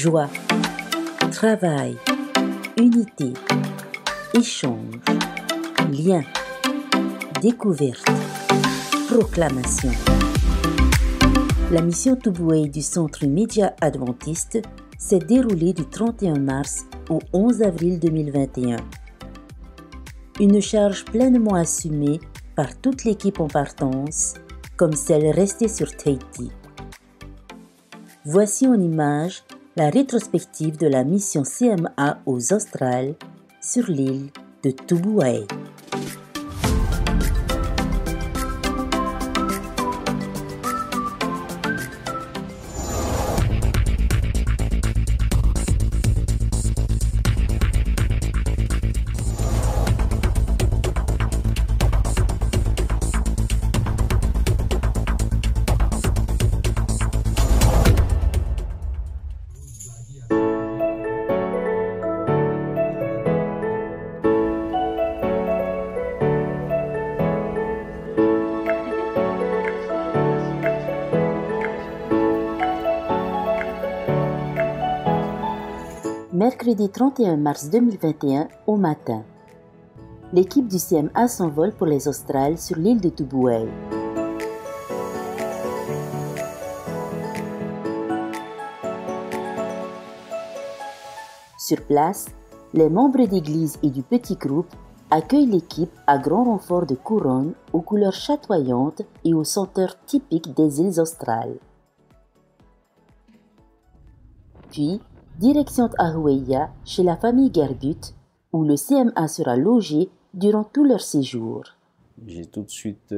joie, travail, unité, échange, lien, découverte, proclamation. La mission Tubouay du Centre Média Adventiste s'est déroulée du 31 mars au 11 avril 2021. Une charge pleinement assumée par toute l'équipe en partance, comme celle restée sur Tahiti. Voici en images la rétrospective de la mission CMA aux Australes sur l'île de Tubouay. Mercredi 31 mars 2021 au matin. L'équipe du CMA s'envole pour les Australes sur l'île de Tubouay. Sur place, les membres d'église et du petit groupe accueillent l'équipe à grand renfort de couronnes aux couleurs chatoyantes et aux senteurs typiques des îles australes. Puis, direction Ahueya chez la famille Gerbut, où le CMA sera logé durant tout leur séjour. J'ai tout de suite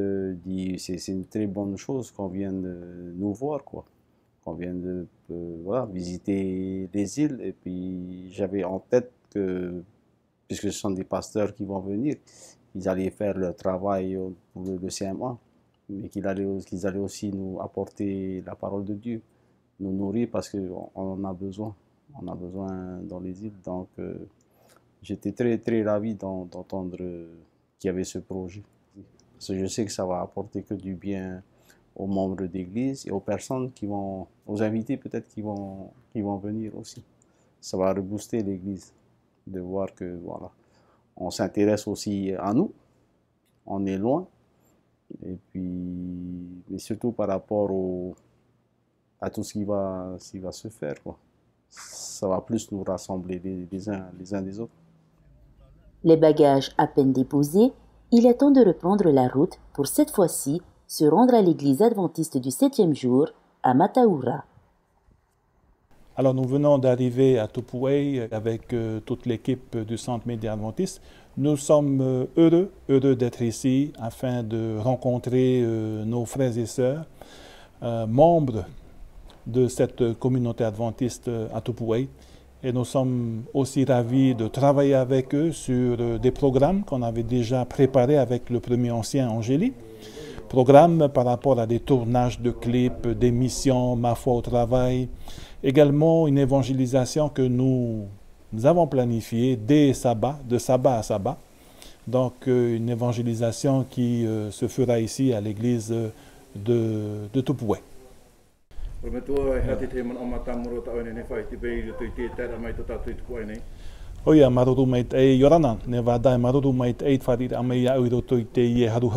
dit c'est une très bonne chose qu'on vienne nous voir, quoi. Qu'on vienne voilà, visiter les îles. Et puis j'avais en tête que, puisque ce sont des pasteurs qui vont venir, ils allaient faire leur travail pour le CMA, mais qu'ils allaient aussi nous apporter la parole de Dieu, nous nourrir parce qu'on en a besoin. On a besoin dans les îles, donc j'étais très très ravi d'entendre qu'il y avait ce projet. Parce que je sais que ça va apporter que du bien aux membres d'église et aux personnes aux invités peut-être qui vont venir aussi. Ça va rebooster l'église, de voir que voilà, on s'intéresse aussi à nous, on est loin, et puis mais surtout par rapport à tout ce qui va se faire, quoi. Ça va plus nous rassembler les uns des autres. Les bagages à peine déposés, il est temps de reprendre la route pour cette fois-ci se rendre à l'église adventiste du 7e jour à Mataura. Alors nous venons d'arriver à Tubouay avec toute l'équipe du Centre Média Adventiste. Nous sommes heureux d'être ici afin de rencontrer nos frères et sœurs, membres de cette communauté adventiste à Tubouay. Et nous sommes aussi ravis de travailler avec eux sur des programmes qu'on avait déjà préparés avec le premier ancien Angélique. Programmes par rapport à des tournages de clips, des missions, ma foi au travail. Également une évangélisation que nous avons planifiée dès sabbat, de sabbat à sabbat. Donc une évangélisation qui se fera ici à l'église de Tubouay. Oia maruru mai te yorana ne vadai maruru mai te wharir amei au roto I te ie haru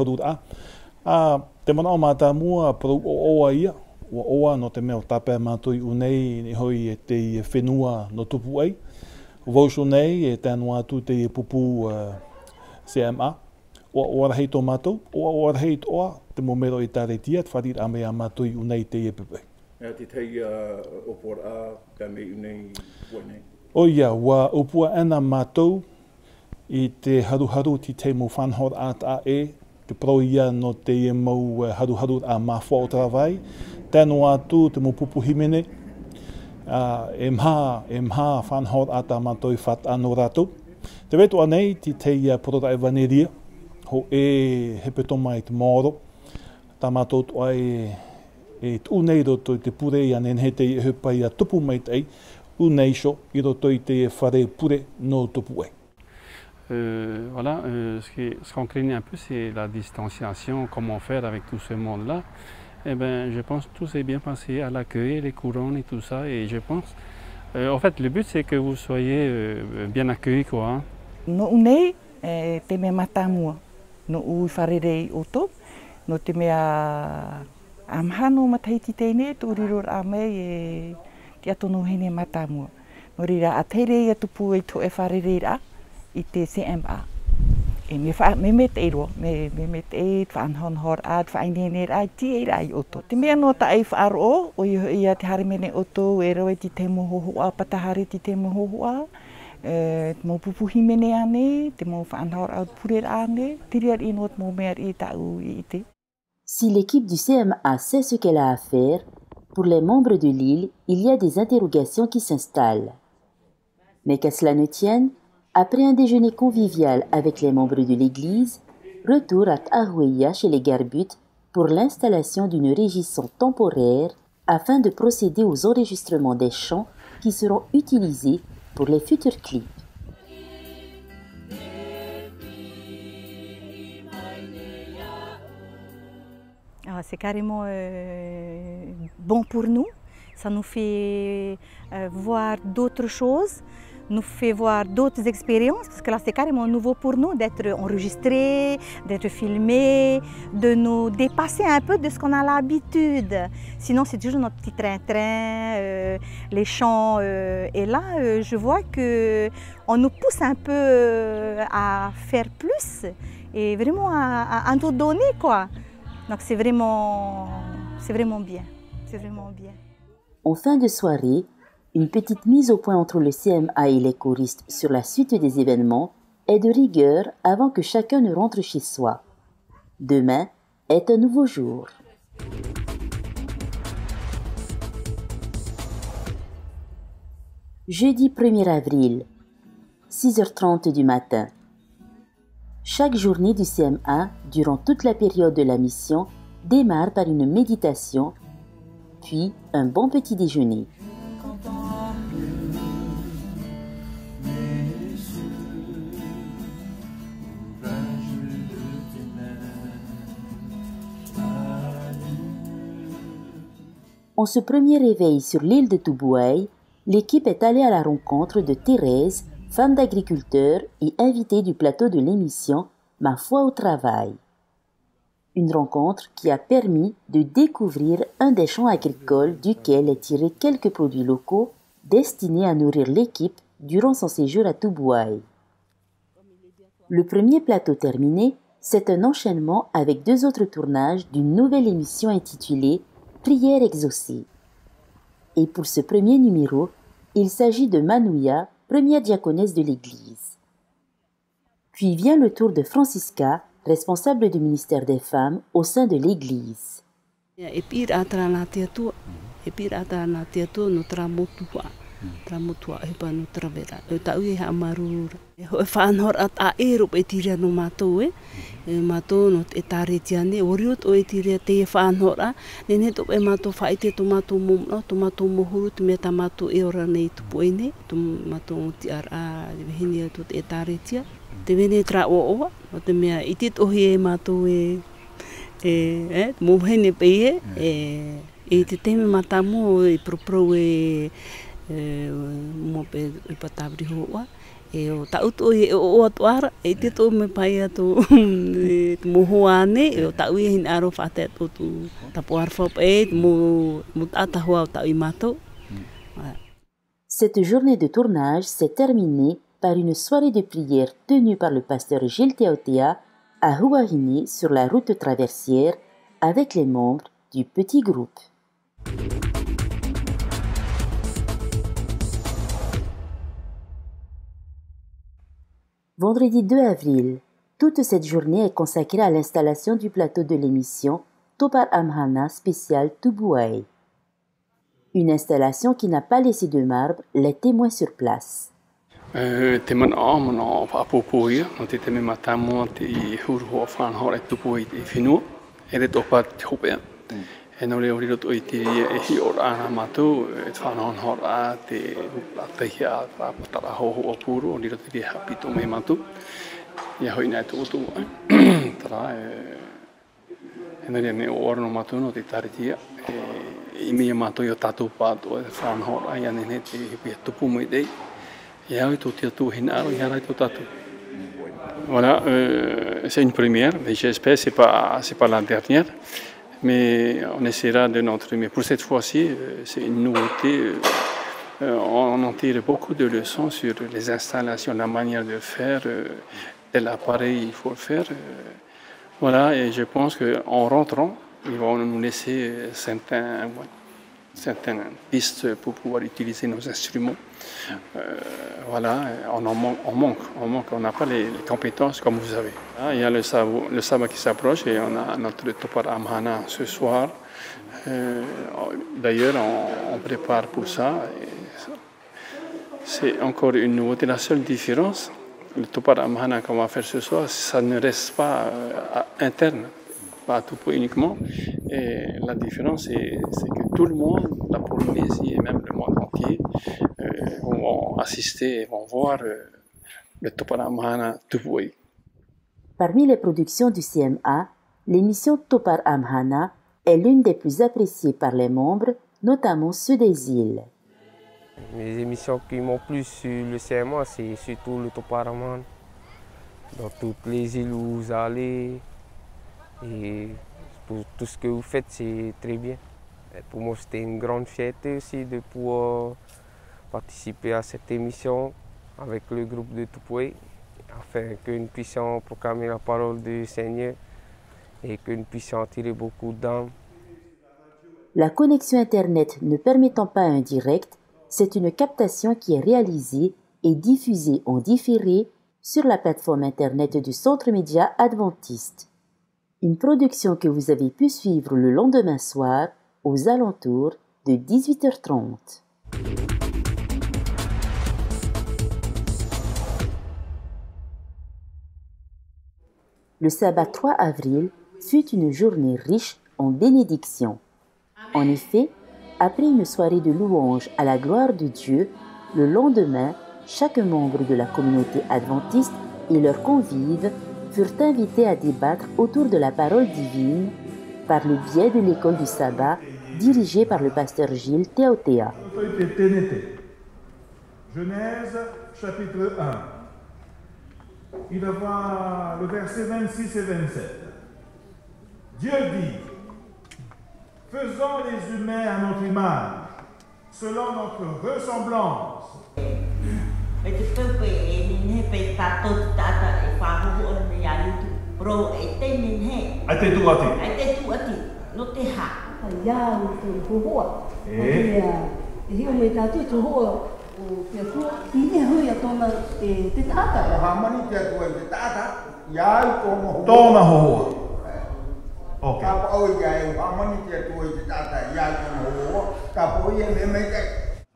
a te mana o mata mua pro oa ia o oa no te meo tape matui unei ni hoi e te whenua no Tubouay vausu nei e tanu atu te pupu CMA o rahei to matou o rahei toa te momero I tare tia wharir amei a matui unei te ie pepe. Oia, wa upua ana mātou I te haruharu ti te mo whanhor ata te proia no te e mau haruharu a mawha o trawai. Tēnu atu te mo pupu himene, e mha whanhor ata mātou I what anō rātou. Te wetu anei ti te porota e vaneria, ho he petoma I te moro, tā mātou toa e tūnei roto I te pure I anen he te I hupai a tupu mai tei, unei sho I roto I te whare pure no Tubouay. Voilà, ce qu'on craignait un peu, c'est la distanciation, comment faire avec tout ce monde-là. Eh bien, je pense que tout s'est bien passé à l'accueil, les couronnes et tout ça. Et je pense En fait, le but, c'est que vous soyez bien accueillis, quoi. Hein. No nei te mea matamua, no ui wharerei o tō, no te mea amhano matahiti tēne, tō riro a mei te atono hene matamua. No rira a teirei atu pu e tō e wharerei ra I te CMA. Me me te iro, me te e whaanhon hor a, whainene ra, ti e ra I oto. Te mea no ta e whaaro o ia te harimene oto, e roe ti te mohohoa, patahare ti te mohohoa, te mo pupuhi mene ane, te mo whaanhor au purer ane, tiriar inot mo mea I tau I te. Si l'équipe du CMA sait ce qu'elle a à faire, pour les membres de l'île, il y a des interrogations qui s'installent. Mais qu'à cela ne tienne, après un déjeuner convivial avec les membres de l'église, retour à Tahueya chez les Garbut pour l'installation d'une régisson temporaire afin de procéder aux enregistrements des chants qui seront utilisés pour les futurs clips. C'est carrément bon pour nous. Ça nous fait voir d'autres choses, nous fait voir d'autres expériences, parce que là c'est carrément nouveau pour nous d'être enregistré, d'être filmé, de nous dépasser un peu de ce qu'on a l'habitude. Sinon c'est toujours notre petit train-train, les chants. Et là je vois qu'on nous pousse un peu à faire plus et vraiment à nous donner quoi. Donc c'est vraiment bien, c'est vraiment bien. En fin de soirée, une petite mise au point entre le CMA et les choristes sur la suite des événements est de rigueur avant que chacun ne rentre chez soi. Demain est un nouveau jour. Jeudi 1er avril, 6h30 du matin. Chaque journée du CMA, durant toute la période de la mission, démarre par une méditation, puis un bon petit déjeuner. En ce premier réveil sur l'île de Tubuai, l'équipe est allée à la rencontre de Thérèse, femme d'agriculteur et invitée du plateau de l'émission Ma foi au travail. Une rencontre qui a permis de découvrir un des champs agricoles duquel est tiré quelques produits locaux destinés à nourrir l'équipe durant son séjour à Tubuai. Le premier plateau terminé, c'est un enchaînement avec 2 autres tournages d'une nouvelle émission intitulée Prière exaucée. Et pour ce premier numéro, il s'agit de Manouya, première diaconesse de l'Église. Puis vient le tour de Francisca, responsable du ministère des femmes au sein de l'Église. Tramotua e panu travera e tau e hamarura e ho whanhor at a ero e tiria no matou matou no e taretiane oriot o e tiria te whanhor a nene to e matou whaite to matou mumno to matou mohuru te meta matou e ora nei tupu ene to matou ti ara hini to e taretia te vene tra o te mea itit ohi e matou mo hene pe e te teme matamu e propro mo pe patavri hoa e o tauto e o atuara e te to me pai atu mo hoane e o tau e hin aro fate to tu tapoar fo e mo ata hoa ta imato. Cette journée de tournage s'est terminée par une soirée de prière tenue par le pasteur Gilles Teotea à Huahine sur la route traversière avec les membres du petit groupe. Vendredi 2 avril, toute cette journée est consacrée à l'installation du plateau de l'émission Topar Amhana spécial Tubuai. Une installation qui n'a pas laissé de marbre les témoins sur place. E no le ori roto i tiri e hi o ana matou e whanahon hora te atahi a patara hoho o puru o riro tiri hapito me matou ia hoi nai tuutu tara e no le ne o orno matou no te taritia i mea mātou i o tātou pātua e whanhora ai anene te hipi tupu mo i dei. E au i tō tia tū hina aro i harai tō tātou. Voilà, c'est une première, mais j'espère que ce n'est pas la dernière. Mais on essaiera de notre mieux. Pour cette fois-ci, c'est une nouveauté. On en tire beaucoup de leçons sur les installations, la manière de faire, quel appareil il faut faire. Voilà, et je pense qu'en rentrant, ils vont nous laisser certaines pistes pour pouvoir utiliser nos instruments. Voilà, on manque, on n'a pas les compétences comme vous avez. Il y a le sabbat qui s'approche et on a notre Topar Amhana ce soir. D'ailleurs, on prépare pour ça. C'est encore une nouveauté. La seule différence, le Topar Amhana qu'on va faire ce soir, ça ne reste pas interne, pas à Tupou uniquement. Et la différence, c'est que tout le monde, la Polynésie et même le monde entier, vont assister et vont voir le Topar Amhana Tupoué. Parmi les productions du CMA, l'émission Topar Amhana est l'une des plus appréciées par les membres, notamment ceux des îles. Les émissions qui m'ont plu sur le CMA, c'est surtout le Topar Amhana. Dans toutes les îles où vous allez, et pour tout ce que vous faites, c'est très bien. Et pour moi, c'était une grande fierté aussi de pouvoir participer à cette émission avec le groupe de Tupoué, afin que nous puissions proclamer la parole du Seigneur et que nous puissions attirer beaucoup d'âmes. La connexion Internet ne permettant pas un direct, c'est une captation qui est réalisée et diffusée en différé sur la plateforme Internet du Centre Média Adventiste. Une production que vous avez pu suivre le lendemain soir aux alentours de 18h30. Le sabbat 3 avril fut une journée riche en bénédictions. En effet, après une soirée de louange à la gloire de Dieu, le lendemain, chaque membre de la communauté adventiste et leurs convives furent invités à débattre autour de la parole divine par le biais de l'école du sabbat dirigée par le pasteur Gilles Théotéa. Genèse chapitre 1. Il va voir le verset 26 et 27. Dieu dit: faisons les humains à notre image, selon notre ressemblance.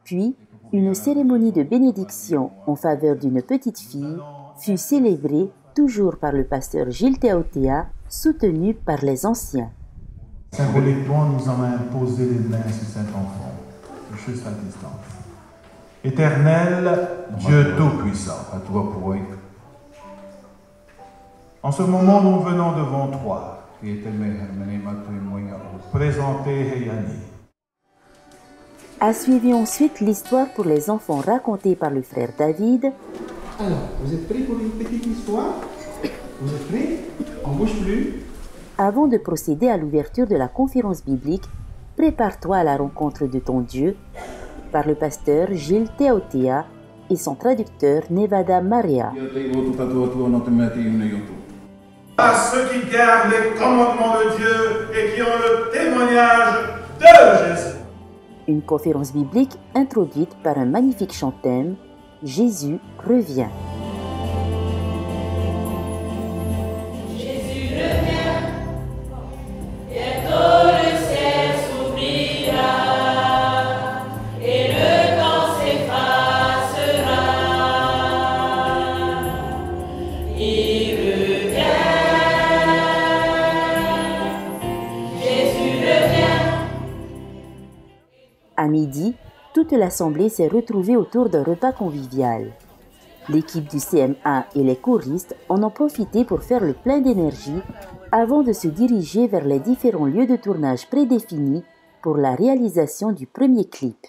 Puis, une cérémonie de bénédiction en faveur d'une petite fille fut célébrée toujours par le pasteur Gilles Théotéa, soutenu par les anciens. Symboliquement, nous allons imposer les mains sur cet enfant, juste à distance. Éternel, Dieu Tout-Puissant, à toi pour eux. En ce moment, nous venons devant toi, présenter Heyani. A suivi ensuite l'histoire pour les enfants racontée par le frère David. Alors, vous êtes prêts pour une petite histoire? Vous êtes prêts? On bouge plus. Avant de procéder à l'ouverture de la conférence biblique, prépare-toi à la rencontre de ton Dieu, par le pasteur Gilles Théotéa et son traducteur Nevada Maria. À ceux qui gardent les commandements de Dieu et qui ont le témoignage de Jésus. Une conférence biblique introduite par un magnifique chant-thème, Jésus revient. À midi, toute l'assemblée s'est retrouvée autour d'un repas convivial. L'équipe du CMA et les choristes en ont profité pour faire le plein d'énergie avant de se diriger vers les différents lieux de tournage prédéfinis pour la réalisation du premier clip.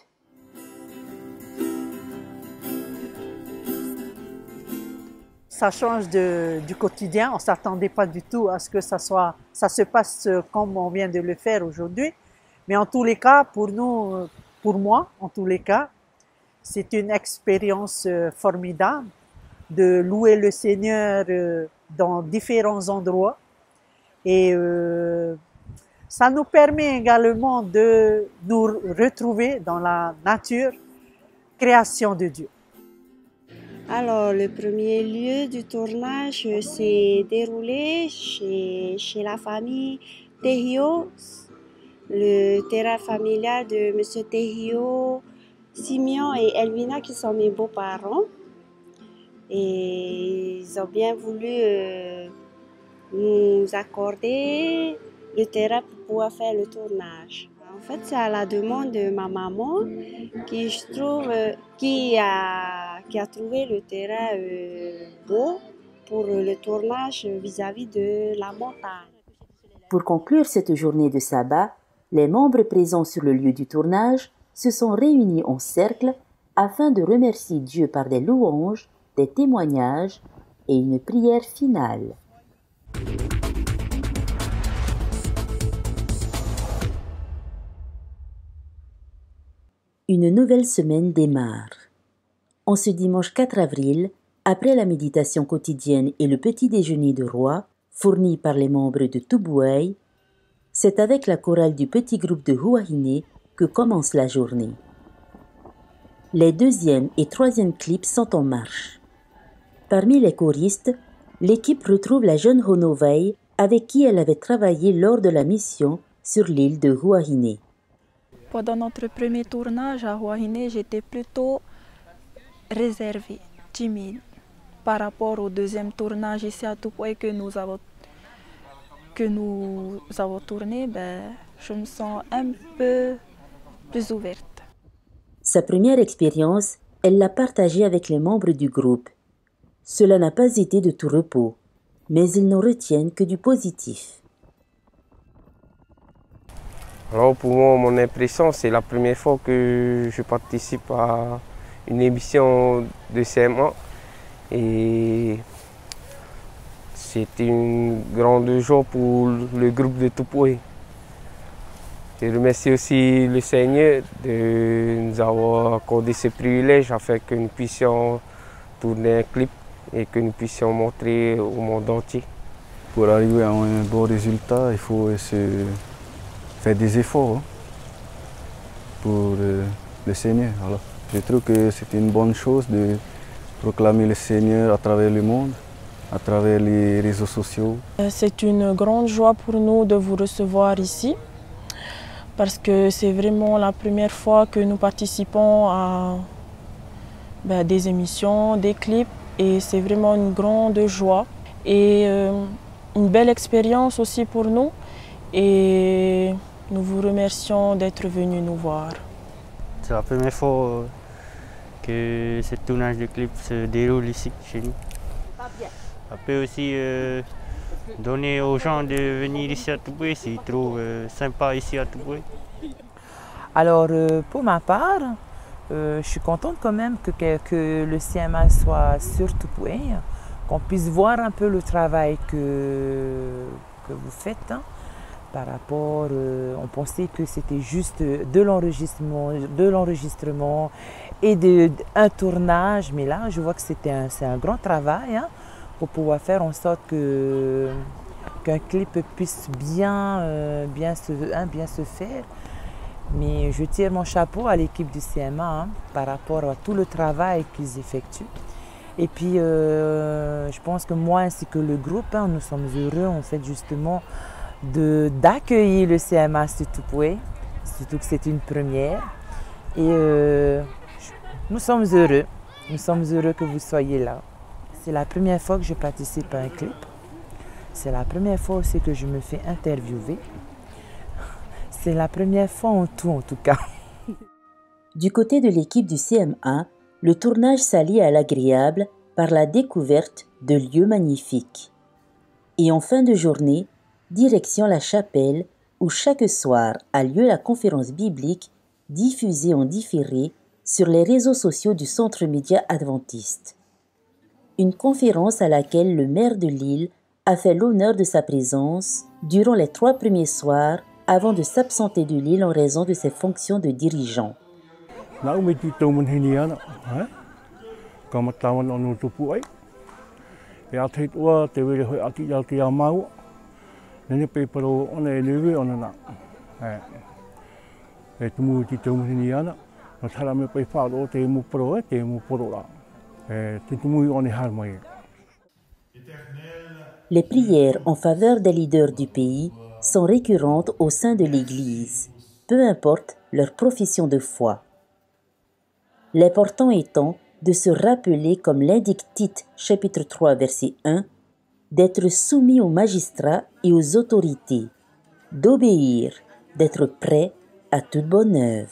Ça change du quotidien. On ne s'attendait pas du tout à ce que ça se passe comme on vient de le faire aujourd'hui. Mais en tous les cas, pour nous, pour moi, en tous les cas, c'est une expérience formidable de louer le Seigneur dans différents endroits. Et ça nous permet également de nous retrouver dans la nature, création de Dieu. Alors, le premier lieu du tournage s'est déroulé chez la famille Tehio, le terrain familial de M. Tehio, Simeon et Elvina qui sont mes beaux-parents. Et ils ont bien voulu nous accorder le terrain pour pouvoir faire le tournage. En fait, c'est à la demande de ma maman qui a trouvé le terrain beau pour le tournage vis-à-vis de la montagne. Pour conclure cette journée de sabbat, les membres présents sur le lieu du tournage se sont réunis en cercle afin de remercier Dieu par des louanges, des témoignages et une prière finale. Une nouvelle semaine démarre. En ce dimanche 4 avril, après la méditation quotidienne et le petit déjeuner de roi, fourni par les membres de Tubuai, c'est avec la chorale du petit groupe de Huahine que commence la journée. Les deuxième et troisième clips sont en marche. Parmi les choristes, l'équipe retrouve la jeune Honovei avec qui elle avait travaillé lors de la mission sur l'île de Huahine. Pendant notre premier tournage à Huahine, j'étais plutôt réservée, timide. Par rapport au deuxième tournage ici à Tubuai que nous avons tourné, je me sens un peu plus ouverte. Sa première expérience, elle l'a partagée avec les membres du groupe. Cela n'a pas été de tout repos, mais ils n'en retiennent que du positif. Alors pour moi, mon impression, c'est la première fois que je participe à une émission de CM1 et c'était une grande joie pour le groupe de Tubuai. Je remercie aussi le Seigneur de nous avoir accordé ce privilège afin que nous puissions tourner un clip et que nous puissions montrer au monde entier. Pour arriver à un bon résultat, il faut faire des efforts pour le Seigneur. Alors, je trouve que c'est une bonne chose de proclamer le Seigneur à travers le monde, à travers les réseaux sociaux. C'est une grande joie pour nous de vous recevoir ici, parce que c'est vraiment la première fois que nous participons à des émissions, des clips, et c'est vraiment une grande joie et une belle expérience aussi pour nous. Et nous vous remercions d'être venus nous voir. C'est la première fois que ce tournage de clip se déroule ici chez nous. Ça peut aussi donner aux gens de venir ici à Tubuai s'ils trouvent sympa ici à Tubuai. Alors pour ma part, je suis contente quand même que le CMA soit sur Tubuai, qu'on puisse voir un peu le travail que vous faites. Par rapport, on pensait que c'était juste de l'enregistrement et un tournage, mais là je vois que c'est un grand travail pour pouvoir faire en sorte qu'un clip puisse bien se faire. Mais je tire mon chapeau à l'équipe du CMA par rapport à tout le travail qu'ils effectuent. Et puis je pense que moi ainsi que le groupe, nous sommes heureux en fait justement d'accueillir le CMA sur Tubuai, surtout que c'est une première. Et nous sommes heureux que vous soyez là. C'est la première fois que je participe à un clip. C'est la première fois aussi que je me fais interviewer. C'est la première fois en tout cas. Du côté de l'équipe du CM1, le tournage s'allie à l'agréable par la découverte de lieux magnifiques. Et en fin de journée, direction la chapelle où chaque soir a lieu la conférence biblique diffusée en différé sur les réseaux sociaux du Centre Média Adventiste. Une conférence à laquelle le maire de Lille a fait l'honneur de sa présence durant les 3 premiers soirs avant de s'absenter de Lille en raison de ses fonctions de dirigeant. Les prières en faveur des leaders du pays sont récurrentes au sein de l'Église, peu importe leur profession de foi. L'important étant de se rappeler, comme l'indique Tite chapitre 3 verset 1, d'être soumis aux magistrats et aux autorités, d'obéir, d'être prêt à toute bonne œuvre.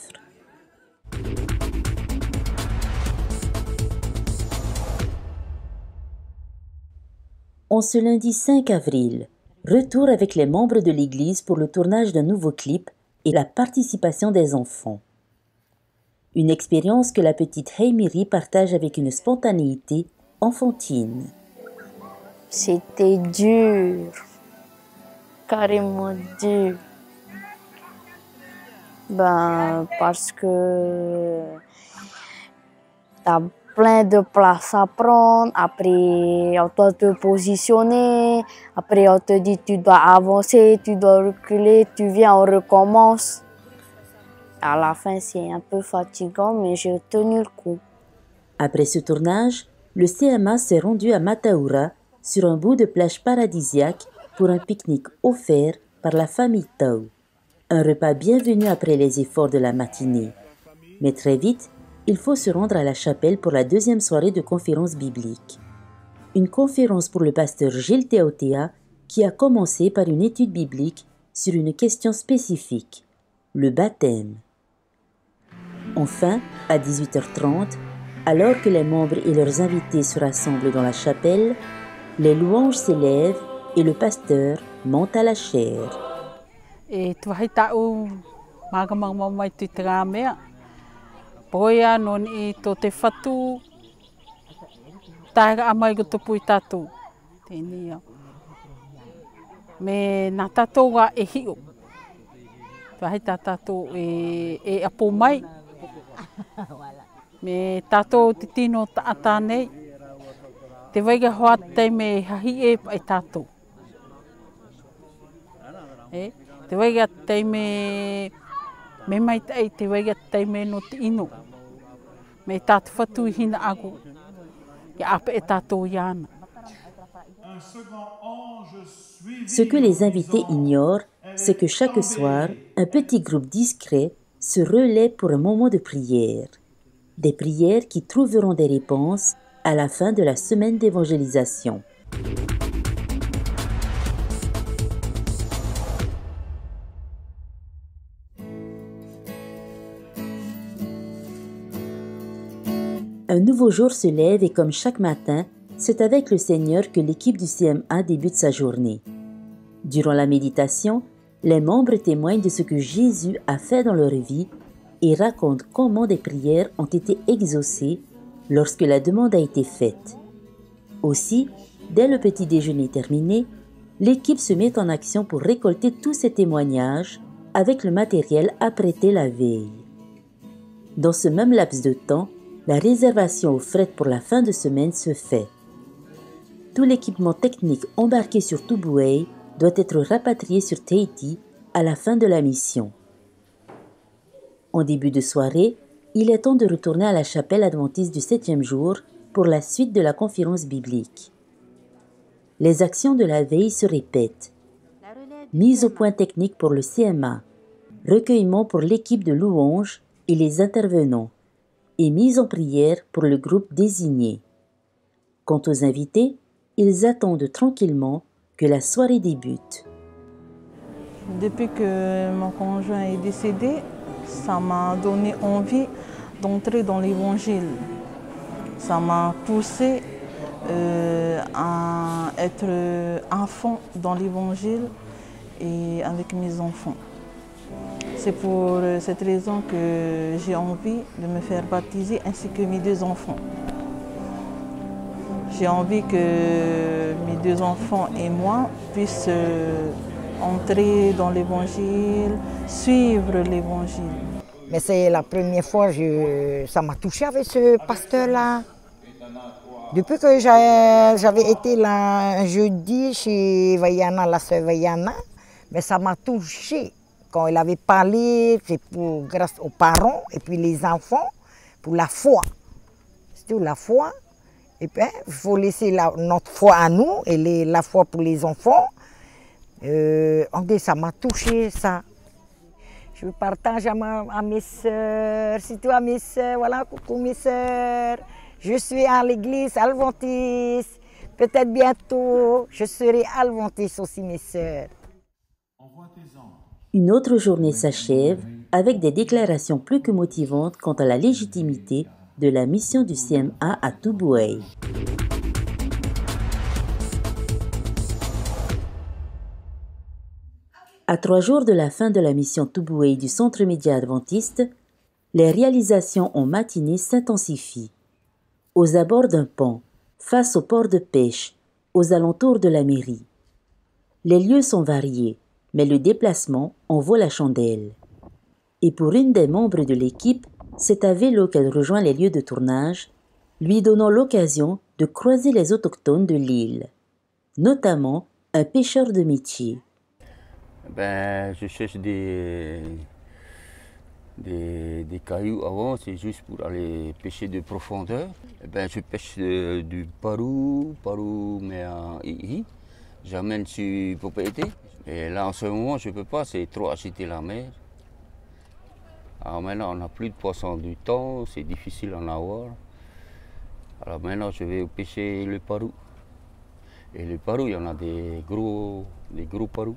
En ce lundi 5 avril, retour avec les membres de l'Église pour le tournage d'un nouveau clip et la participation des enfants. Une expérience que la petite Heimiri partage avec une spontanéité enfantine. C'était dur, carrément dur. Parce que t'as plein de places à prendre, après on doit te positionner, après on te dit tu dois avancer, tu dois reculer, tu viens, on recommence. À la fin c'est un peu fatigant, mais j'ai tenu le coup. Après ce tournage, le CMA s'est rendu à Mataura, sur un bout de plage paradisiaque, pour un pique-nique offert par la famille Tau. Un repas bienvenu après les efforts de la matinée. Mais très vite, il faut se rendre à la chapelle pour la 2e soirée de conférence biblique. Une conférence pour le pasteur Gilles Théotéa qui a commencé par une étude biblique sur une question spécifique, le baptême. Enfin, à 18h30, alors que les membres et leurs invités se rassemblent dans la chapelle, les louanges s'élèvent et le pasteur monte à la chaire. Poia non I to te whatu, taega amai ko tupu I tātou. Tēnei au. Me nā tātou ngā e hio. Wahai tā tātou e apo mai. Me tātou te tino taata nei. Te waiga hoa te me hahi e tātou. Te waiga te me mai te waiga te me no te ino. Me tātou whatu I hina agu. Ia ape e tātou iana. Ce que les invités ignorent, c'est que chaque soir, un petit groupe discret se relaie pour un moment de prière. Des prières qui trouveront des réponses à la fin de la semaine d'évangélisation. Un nouveau jour se lève et comme chaque matin, c'est avec le Seigneur que l'équipe du CMA débute sa journée. Durant la méditation, les membres témoignent de ce que Jésus a fait dans leur vie et racontent comment des prières ont été exaucées lorsque la demande a été faite. Aussi, dès le petit déjeuner terminé, l'équipe se met en action pour récolter tous ces témoignages avec le matériel apprêté la veille. Dans ce même laps de temps, la réservation aux fret pour la fin de semaine se fait. Tout l'équipement technique embarqué sur Tubuai doit être rapatrié sur Tahiti à la fin de la mission. En début de soirée, il est temps de retourner à la chapelle adventiste du 7e jour pour la suite de la conférence biblique. Les actions de la veille se répètent. Mise au point technique pour le CMA, recueillement pour l'équipe de louanges et les intervenants, et mise en prière pour le groupe désigné. Quant aux invités, ils attendent tranquillement que la soirée débute. Depuis que mon conjoint est décédé, ça m'a donné envie d'entrer dans l'évangile. Ça m'a poussé à être à fond dans l'évangile et avec mes enfants. C'est pour cette raison que j'ai envie de me faire baptiser ainsi que mes 2 enfants. J'ai envie que mes 2 enfants et moi puissent entrer dans l'évangile, suivre l'évangile. Mais c'est la première fois que ça m'a touché avec ce pasteur-là. Depuis que j'avais été là un jeudi chez Vaiana, la sœur Vaiana, mais ça m'a touché. Quand il avait parlé, c'est grâce aux parents et puis les enfants, pour la foi. C'était la foi. Et puis, il faut laisser notre foi à nous et la foi pour les enfants. Ça m'a touché, ça. Je partage à mes sœurs, surtout à mes sœurs. Voilà, coucou mes sœurs. Je suis à l'église adventiste. Peut-être bientôt, je serai adventiste aussi, mes sœurs. Une autre journée s'achève avec des déclarations plus que motivantes quant à la légitimité de la mission du CMA à Tubuai. À 3 jours de la fin de la mission Tubuai du Centre média adventiste, les réalisations en matinée s'intensifient. Aux abords d'un pont, face au port de pêche, aux alentours de la mairie. Les lieux sont variés, mais le déplacement en vaut la chandelle. Et pour une des membres de l'équipe, c'est à vélo qu'elle rejoint les lieux de tournage, lui donnant l'occasion de croiser les autochtones de l'île, notamment un pêcheur de métier. Je cherche des cailloux avant, c'est juste pour aller pêcher de profondeur. Je pêche du parou mais à ihi. J'amène sur propriété. Et là, en ce moment, je ne peux pas, c'est trop agité la mer. Alors maintenant, on n'a plus de poissons du temps, c'est difficile d'en avoir. Alors maintenant, je vais pêcher le parou. Et le parou, il y en a des gros parous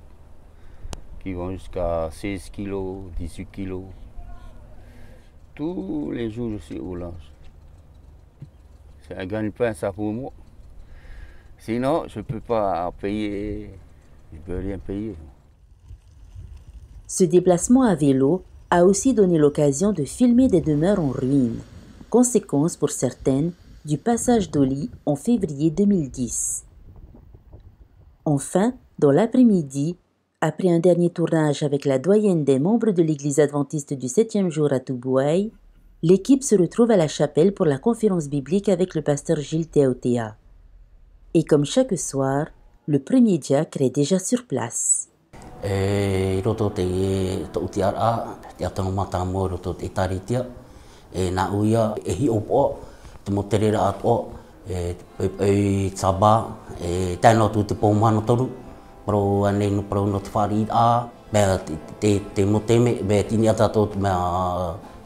qui vont jusqu'à 16 kg, 18 kg. Tous les jours, je suis au large. C'est un gagne-pain, ça, pour moi. Sinon, je ne peux pas payer, je ne peux rien payer. Ce déplacement à vélo a aussi donné l'occasion de filmer des demeures en ruine, conséquence pour certaines du passage d'Oli en février 2010. Enfin, dans l'après-midi, après un dernier tournage avec la doyenne des membres de l'église adventiste du 7e jour à Tubuai, l'équipe se retrouve à la chapelle pour la conférence biblique avec le pasteur Gilles Teotea. Et comme chaque soir, le premier diacre est déjà sur place. Pro ane no pro no te whari a, te moteme, tini atato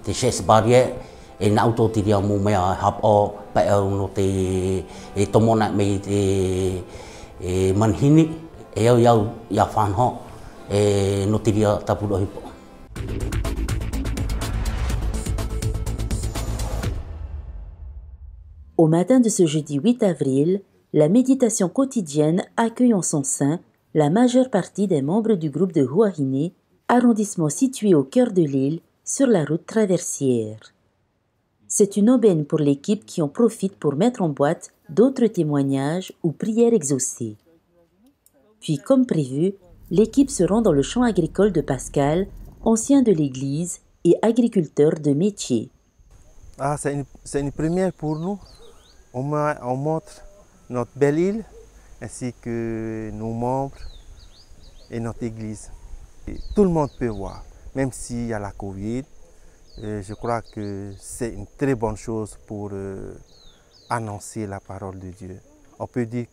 te shes barriere, e na auto te ria mo mea hap o, pe au no te tomona me te manhini, e au iau ia whanho, no te ria tapuro hipo. Au matin de ce jeudi 8 avril, la méditation quotidienne accueille en son sein la majeure partie des membres du groupe de Huahine, arrondissement situé au cœur de l'île, sur la route traversière. C'est une aubaine pour l'équipe qui en profite pour mettre en boîte d'autres témoignages ou prières exaucées. Puis, comme prévu, l'équipe se rend dans le champ agricole de Pascal, ancien de l'église et agriculteur de métier. C'est une première pour nous. On montre notre belle île, ainsi que nos membres et notre église. Et tout le monde peut voir, même s'il y a la Covid. Je crois que c'est une très bonne chose pour annoncer la parole de Dieu. On peut dire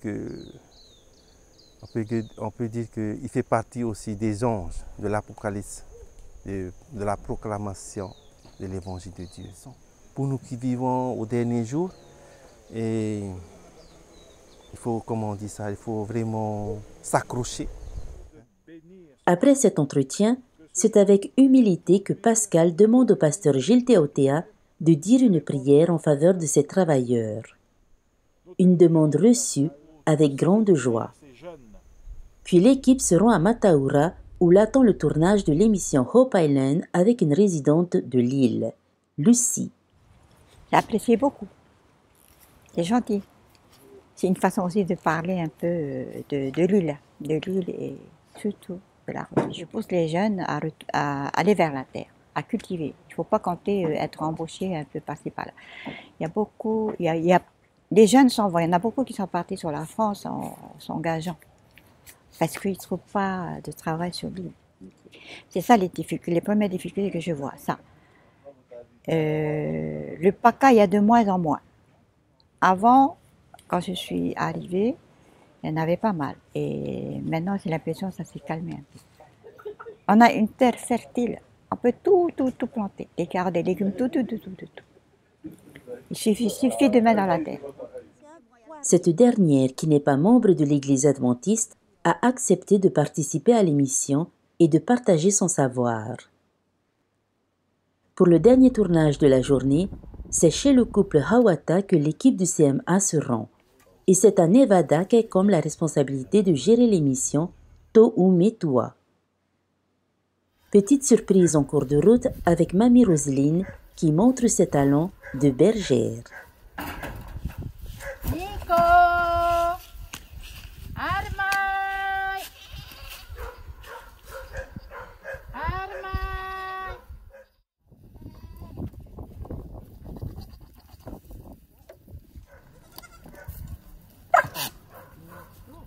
qu'il fait partie aussi des anges de l'Apocalypse, de la proclamation de l'évangile de Dieu. Pour nous qui vivons au dernier jour, et il faut, comment on dit ça, il faut vraiment s'accrocher. Après cet entretien, c'est avec humilité que Pascal demande au pasteur Gilles Teotea de dire une prière en faveur de ces travailleurs. Une demande reçue avec grande joie. Puis l'équipe se rend à Mataura où l'attend le tournage de l'émission Hope Island avec une résidente de l'île, Lucie. J'ai apprécié beaucoup. C'est gentil. C'est une façon aussi de parler un peu de l'île et surtout de la religion. Je pousse les jeunes à aller vers la terre, à cultiver. Il ne faut pas compter être embauché un peu par-ci par-là. Il y a beaucoup, les jeunes s'en vont. Il y en a beaucoup qui sont partis sur la France en s'engageant parce qu'ils ne trouvent pas de travail sur l'île. C'est ça les premières difficultés que je vois. Ça. Le PACA, il y a de moins en moins. Avant, quand je suis arrivée, il y en avait pas mal. Et maintenant, j'ai l'impression que ça s'est calmé un peu. On a une terre fertile. On peut tout planter. Des carottes, des légumes, tout. Il suffit de mettre dans la terre. Cette dernière, qui n'est pas membre de l'Église adventiste, a accepté de participer à l'émission et de partager son savoir. Pour le dernier tournage de la journée, c'est chez le couple Hawata que l'équipe du CMA se rend. Et c'est à Nevada qu'incombe la responsabilité de gérer l'émission To'u Metua. Petite surprise en cours de route avec Mamie Roseline qui montre ses talents de bergère. Nico! Armai! Armai!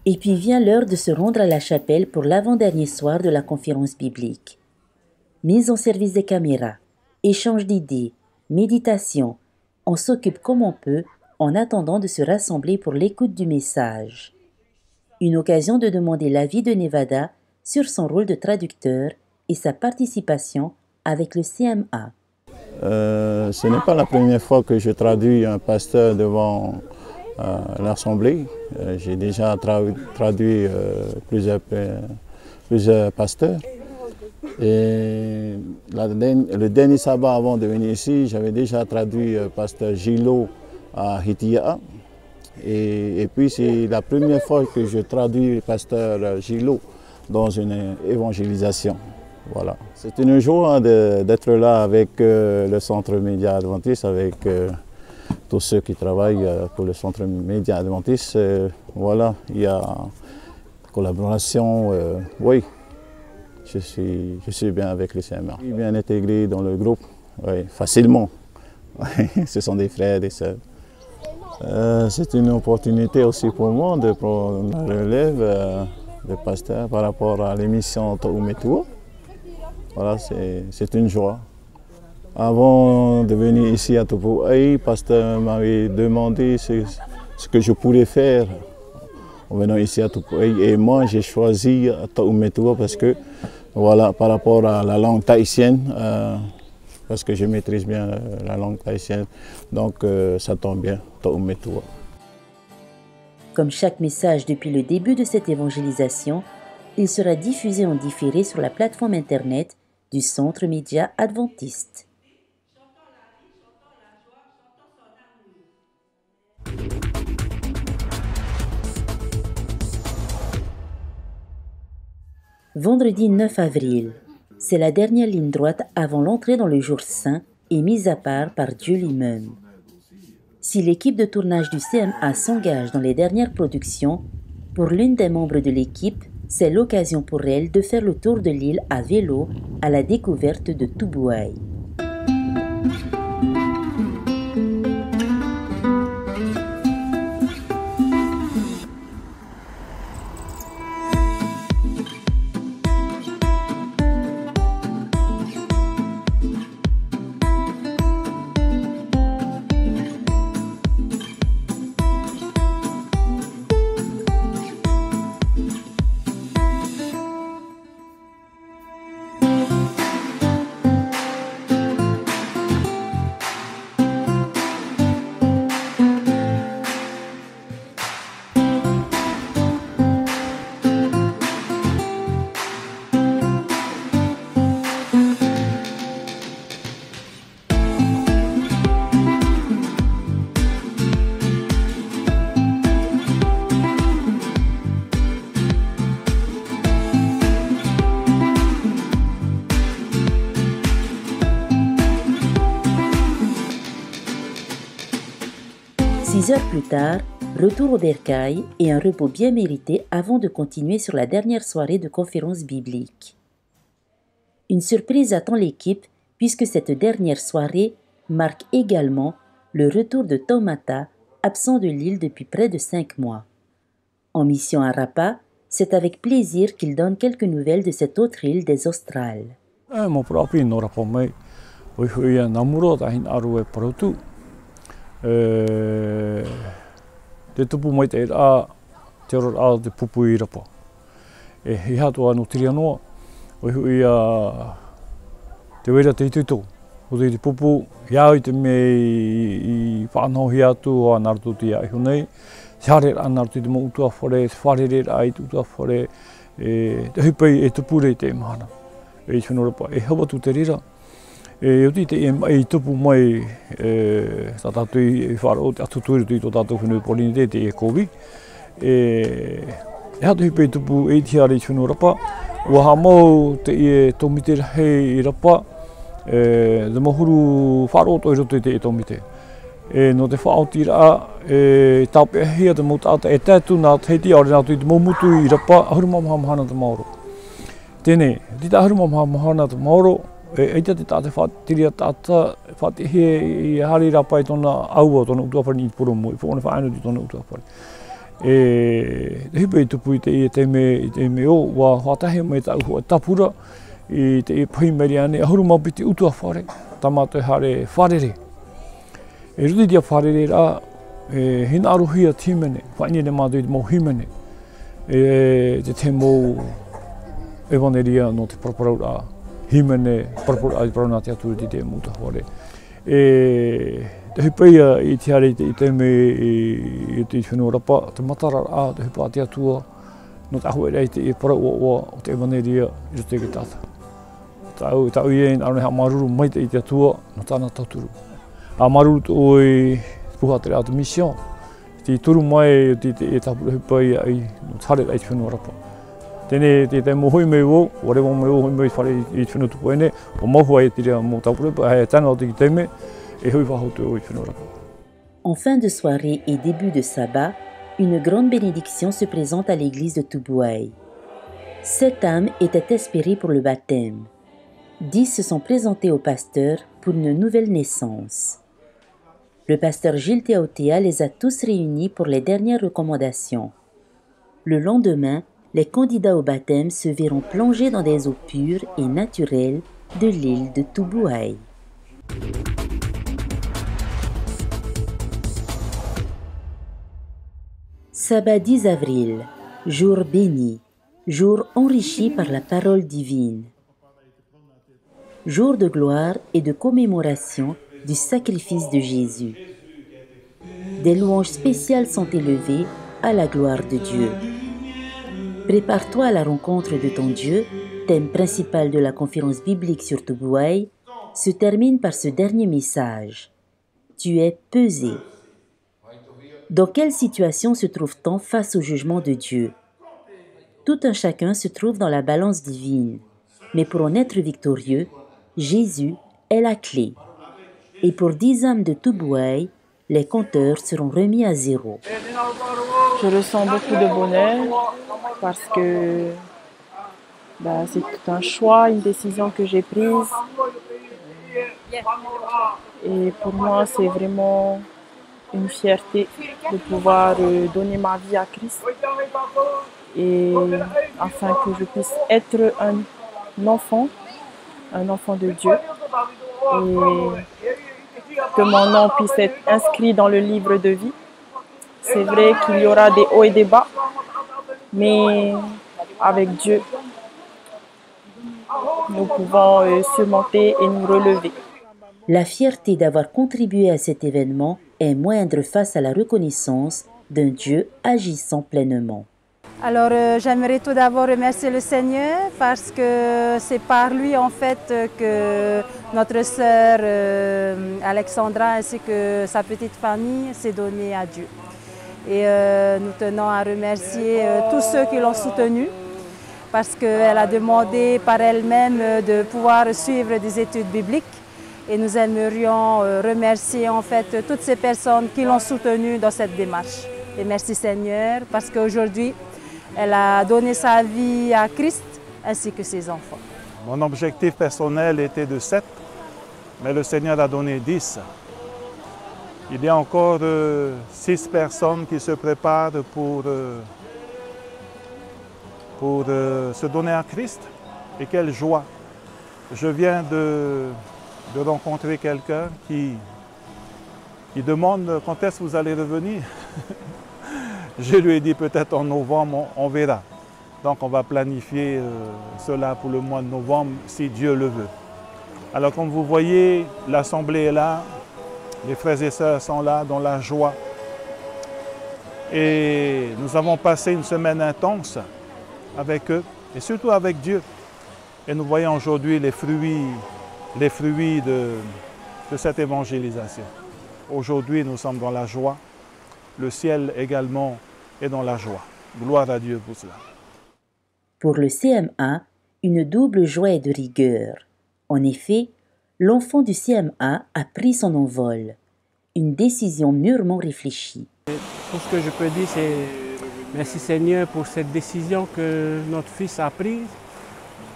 Et puis vient l'heure de se rendre à la chapelle pour l'avant-dernier soir de la conférence biblique. Mise en service des caméras, échange d'idées, méditation, on s'occupe comme on peut en attendant de se rassembler pour l'écoute du message. Une occasion de demander l'avis de Nevada sur son rôle de traducteur et sa participation avec le CMA. Ce n'est pas la première fois que je traduis un pasteur devant l'Assemblée. J'ai déjà traduit plusieurs pasteurs. Et le dernier sabbat avant de venir ici, j'avais déjà traduit pasteur Gilo à Hitia. Et puis c'est la première fois que je traduis pasteur Gilo dans une évangélisation. Voilà. C'est une joie d'être là avec le Centre Média Adventiste, avec tous ceux qui travaillent pour le Centre Média Adventiste. Voilà, il y a collaboration, oui. Je suis bien avec le CMA. Je suis bien intégré dans le groupe, oui, facilement. Ce sont des frères et des sœurs. C'est une opportunité aussi pour moi de prendre la relève de pasteur par rapport à l'émission To'u Metua. Voilà, c'est une joie. Avant de venir ici à Tupouaï, le pasteur m'avait demandé ce que je pourrais faire en venant ici à Tupouaï. Et moi, j'ai choisi To'u Metua parce que, voilà, par rapport à la langue tahitienne, parce que je maîtrise bien la langue tahitienne, donc ça tombe bien, To'u Metua. Comme chaque message depuis le début de cette évangélisation, il sera diffusé en différé sur la plateforme internet du Centre Média Adventiste. Vendredi 9 avril, c'est la dernière ligne droite avant l'entrée dans le jour saint et mise à part par Dieu lui-même. Si l'équipe de tournage du CMA s'engage dans les dernières productions, pour l'une des membres de l'équipe, c'est l'occasion pour elle de faire le tour de l'île à vélo à la découverte de Tubuai. 6 heures plus tard, retour au bercail et un repos bien mérité avant de continuer sur la dernière soirée de conférence biblique. Une surprise attend l'équipe puisque cette dernière soirée marque également le retour de Taumata, absent de l'île depuis près de 5 mois. En mission à Rapa, c'est avec plaisir qu'il donne quelques nouvelles de cette autre île des Australes. Te tupu mai te rā, te rora te pupu I rapa. E hi hatoa no tiri anoa, o hui te wera te ituto. O te pupu, hiau I te mei I whanau hi atu o a naruto te ai hunei. Se hare rā naruto te mo utua whare, se wharere rā I te utua whare. Te hupei e tupure te mahana. E wheno rapa, e hawatu te rira. E uti te I tupu mai tā tātou I wharo te atutuiru tui tō tātou whenua porini te e kovi. E hatu hipe tupu e tiare I whenua rapa. Ua ha mau te e tomite hei I rapa. Te mahuru wharo tō I roto te e tomite. No te whaoti rā, tāpe hea te mo tāta e tātu nā heiti aore nā tui te momutu I rapa, ahuruma mahamahana te Maoro. Tēnei, tita ahuruma mahamahana te Maoro, eita te tāte whātiria tāta, whātihe I hari rapa I tōna aua tōna utuapari I poromo, I whōna whaanu I tōna utuapari. Te hipe I tupu I te me o, wa whātahe mai tā uho tapura, I te pai meri ane, ahuru maupiti utuapari, tamata hare wharere. E ruti tia wharere rā, hina aruhia tīmene, whainere mātui te mō himene, te te mō evaneria no te paraparau rā. Himene parapura ai parana te aturi te muta hore. Te hipeia I te hare I te me I te whenua rapa, te matara a te hipa te atua, no te ahu rei te parau o te evaneria I rote ke tata. Tau I arone ha maruru mai te I te atua, no tāna tauturu. A maruru to oi puha te rā te mission, te turu mai te tapura hipeia I no te hare rei te whenua rapa. Tēnei te mohoi mei o, warewa mei o, hoi mei whare I whenua tupu ene, o mahua e tirea mō tapurepa, hei tāna o te ki teime, e hui whahotu o I whenua rapa. En fin de soirée et début de sabbat, une grande bénédiction se présente à l'église de Tubuai. 7 âmes étaient espérées pour le baptême. 10 se sont présentées au pasteur pour une nouvelle naissance. Le pasteur Gilles Théotéa les a tous réunis pour les dernières recommandations. Le lendemain, les candidats au baptême se verront plongés dans des eaux pures et naturelles de l'île de Tubuai. Sabbat 10 avril, jour béni, jour enrichi par la parole divine. Jour de gloire et de commémoration du sacrifice de Jésus. Des louanges spéciales sont élevées à la gloire de Dieu. Prépare-toi à la rencontre de ton Dieu, thème principal de la conférence biblique sur Tubuai, se termine par ce dernier message. Tu es pesé. Dans quelle situation se trouve-t-on face au jugement de Dieu? Tout un chacun se trouve dans la balance divine, mais pour en être victorieux, Jésus est la clé. Et pour 10 âmes de Tubuai, les compteurs seront remis à zéro. Je ressens beaucoup de bonheur parce que c'est tout un choix, une décision que j'ai prise. Et pour moi, c'est vraiment une fierté de pouvoir donner ma vie à Christ et afin que je puisse être un enfant de Dieu et que mon nom puisse être inscrit dans le livre de vie. C'est vrai qu'il y aura des hauts et des bas, mais avec Dieu, nous pouvons surmonter et nous relever. La fierté d'avoir contribué à cet événement est moindre face à la reconnaissance d'un Dieu agissant pleinement. Alors j'aimerais tout d'abord remercier le Seigneur parce que c'est par lui en fait que notre sœur Alexandra ainsi que sa petite famille s'est donnée à Dieu. Et nous tenons à remercier tous ceux qui l'ont soutenue parce qu'elle a demandé par elle-même de pouvoir suivre des études bibliques. Et nous aimerions remercier en fait toutes ces personnes qui l'ont soutenue dans cette démarche. Et merci Seigneur, parce qu'aujourd'hui, elle a donné sa vie à Christ ainsi que ses enfants. Mon objectif personnel était de 7, mais le Seigneur a donné 10. Il y a encore 6 personnes qui se préparent pour se donner à Christ. Et quelle joie! Je viens de rencontrer quelqu'un qui demande quand est-ce que vous allez revenir. Je lui ai dit peut-être en novembre, on verra. Donc on va planifier cela pour le mois de novembre si Dieu le veut. Alors comme vous voyez, l'assemblée est là, les frères et sœurs sont là dans la joie. Et nous avons passé une semaine intense avec eux et surtout avec Dieu. Et nous voyons aujourd'hui les fruits de cette évangélisation. Aujourd'hui, nous sommes dans la joie. Le ciel également est dans la joie. Gloire à Dieu pour cela. Pour le CM1, une double joie est de rigueur. En effet, l'enfant du CM1 a pris son envol. Une décision mûrement réfléchie. Tout ce que je peux dire, c'est merci Seigneur pour cette décision que notre fils a prise.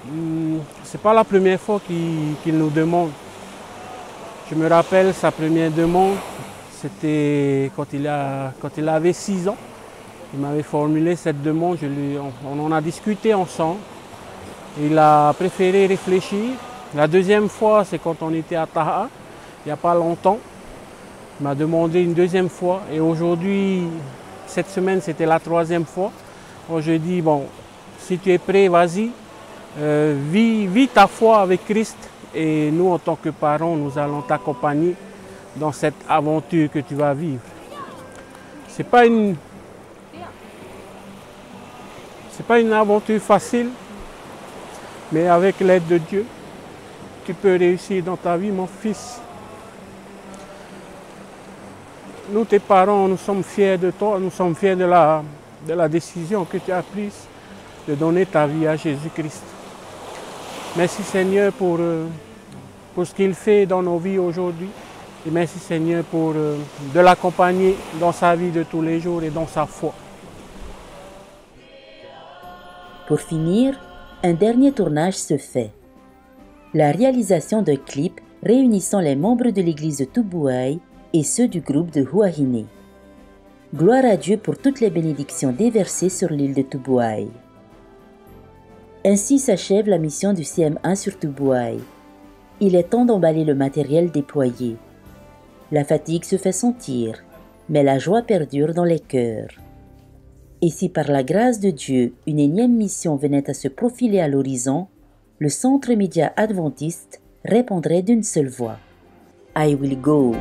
Ce n'est pas la première fois qu'il nous demande. Je me rappelle sa première demande, c'était quand il avait 6 ans. Il m'avait formulé cette demande, on en a discuté ensemble. Il a préféré réfléchir. La deuxième fois, c'est quand on était à Taha, il n'y a pas longtemps. Il m'a demandé une deuxième fois et aujourd'hui, cette semaine, c'était la 3e fois. Moi, je dis, bon, si tu es prêt, vas-y, vis ta foi avec Christ et nous, en tant que parents, nous allons t'accompagner dans cette aventure que tu vas vivre. C'est pas une aventure facile, mais avec l'aide de Dieu, tu peux réussir dans ta vie, mon fils. Nous, tes parents, nous sommes fiers de toi, nous sommes fiers de la décision que tu as prise de donner ta vie à Jésus-Christ. Merci Seigneur pour ce qu'il fait dans nos vies aujourd'hui. Et merci Seigneur pour de l'accompagner dans sa vie de tous les jours et dans sa foi. Pour finir, un dernier tournage se fait. La réalisation d'un clip réunissant les membres de l'église de Tubuai et ceux du groupe de Huahine. Gloire à Dieu pour toutes les bénédictions déversées sur l'île de Tubuai. Ainsi s'achève la mission du CM1 sur Tubuai. Il est temps d'emballer le matériel déployé. La fatigue se fait sentir, mais la joie perdure dans les cœurs. Et si par la grâce de Dieu, une énième mission venait à se profiler à l'horizon, le Centre média adventiste répondrait d'une seule voix. I will go.